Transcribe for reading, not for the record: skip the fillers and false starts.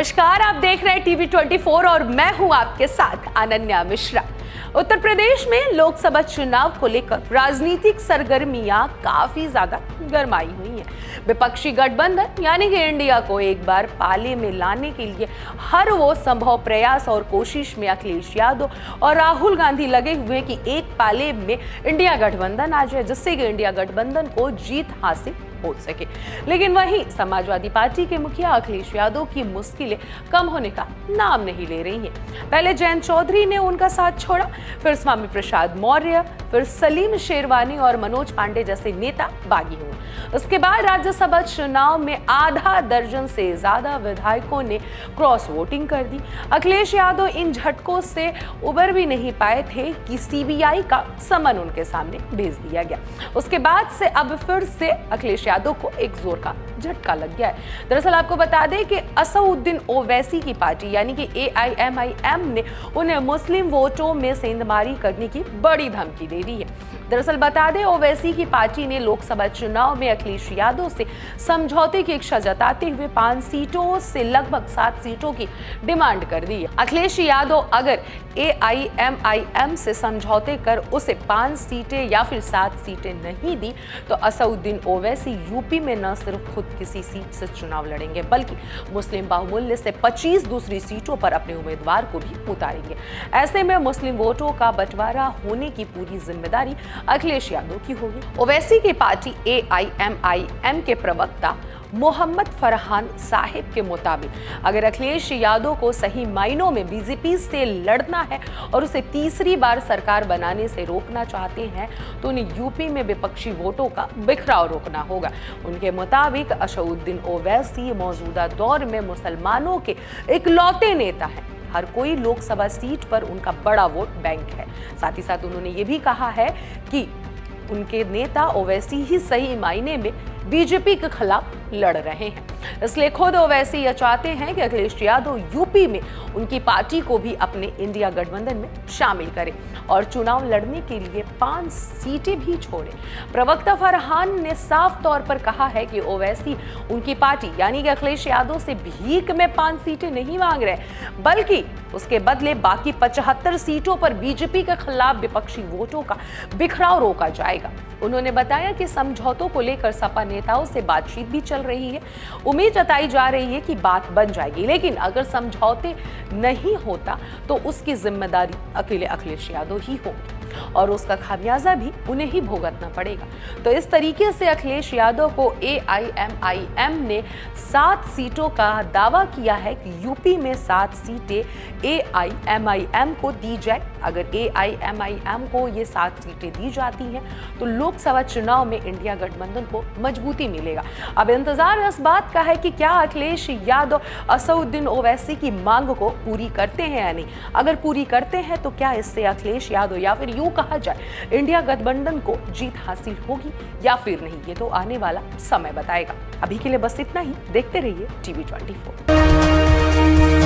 नमस्कार, आप देख रहे हैं टीवी 24 और मैं हूं आपके साथ अनन्या मिश्रा। उत्तर प्रदेश में लोकसभा चुनाव को लेकर राजनीतिक सरगर्मियां काफी ज्यादा गरमाई हुई हैं। विपक्षी गठबंधन यानी कि इंडिया को एक बार पाले में लाने के लिए हर वो संभव प्रयास और कोशिश में अखिलेश यादव और राहुल गांधी लगे हुए हैं कि एक पाले में इंडिया गठबंधन आ जाए, जिससे कि इंडिया गठबंधन को जीत हासिल हो सके। लेकिन वहीं समाजवादी पार्टी के मुखिया अखिलेश यादव की मुश्किलें कम होने का नाम नहीं ले रही हैं। पहले जयंत चौधरी ने उनका साथ छोड़ा, फिर स्वामी प्रसाद मौर्य, फिर सलीम शेरवानी और मनोज पांडे जैसे नेता बागी हुए। उसके बाद राज्यसभा चुनाव में आधा दर्जन से ज्यादा विधायकों ने क्रॉस वोटिंग कर दी। अखिलेश यादव इन झटकों से उबर भी नहीं पाए थे कि सीबीआई का समन उनके सामने भेज दिया गया। उसके बाद से अब फिर से अखिलेश यादव को एक जोर का झटका लग गया है। दरअसल आपको बता दें कि असदुद्दीन ओवैसी की पार्टी यानी कि AIMIM ने उन्हें मुस्लिम वोटों में सेंधमारी करने की बड़ी धमकी दे दी है। दरअसल बता दें, ओवैसी की पार्टी ने लोकसभा चुनाव में अखिलेश यादव से समझौते की इच्छा जताते हुए 5 सीटों से लगभग 7 सीटों की डिमांड कर दी है। अखिलेश यादव अगर AIMIM से समझौते कर उसे 5 सीटें या फिर 7 सीटें नहीं दी तो असदुद्दीन ओवैसी यूपी में न सिर्फ खुद किसी सीट से चुनाव लड़ेंगे बल्कि मुस्लिम बाहुल्य से 25 दूसरी सीटों पर अपने उम्मीदवार को भी उतारेंगे। ऐसे में मुस्लिम वोटों का बंटवारा होने की पूरी जिम्मेदारी अखिलेश यादव की होगी। ओवैसी की पार्टी AIMIM के प्रवक्ता मोहम्मद फरहान साहिब के मुताबिक अगर अखिलेश यादव को सही मायनों में बीजेपी से लड़ना है और उसे तीसरी बार सरकार बनाने से रोकना चाहते हैं तो उन्हें यूपी में विपक्षी वोटों का बिखराव रोकना होगा। उनके मुताबिक असदुद्दीन ओवैसी मौजूदा दौर में मुसलमानों के इकलौते नेता हैं। हर कोई लोकसभा सीट पर उनका बड़ा वोट बैंक है। साथ ही साथ उन्होंने ये भी कहा है कि उनके नेता ओवैसी ही सही मायने में बीजेपी के खिलाफ लड़ रहे हैं। इसलिए खुद ओवैसी यह चाहते हैं कि अखिलेश यादव यूपी में उनकी पार्टी को भी अपने इंडिया गठबंधन में शामिल करें और चुनाव लड़ने के लिए 5 सीटें भी छोड़े। प्रवक्ता फरहान ने साफ तौर पर कहा है कि ओवैसी उनकी पार्टी यानी कि अखिलेश यादव से भीख में 5 सीटें नहीं मांग रहे बल्कि उसके बदले बाकी 75 सीटों पर बीजेपी के खिलाफ विपक्षी वोटों का बिखराव रोका जाएगा। उन्होंने बताया कि समझौतों को लेकर सपा नेताओं से बातचीत भी चल रही है। उम्मीद जताई जा रही है कि बात बन जाएगी, लेकिन अगर समझौते नहीं होता तो उसकी जिम्मेदारी अकेले अखिलेश यादव ही होगी और उसका खामियाजा भी उन्हें ही भुगतना पड़ेगा। तो इस तरीके से अखिलेश यादव को AIMIM ने 7 सीटों का दावा किया है कि यूपी में 7 सीटें AIMIM को दी जाए। अगर AIMIM को ये 7 सीटें दी जाती हैं तो लोकसभा चुनाव में इंडिया गठबंधन को मजबूती मिलेगा। अब इंतजार इस बात का है कि क्या अखिलेश यादव असदुद्दीन ओवैसी की मांग को पूरी करते हैं या नहीं। अगर पूरी करते हैं तो क्या इससे अखिलेश यादव या फिर यूं कहा जाए इंडिया गठबंधन को जीत हासिल होगी या फिर नहीं, ये तो आने वाला समय बताएगा। अभी के लिए बस इतना ही। देखते रहिए टीवी 24।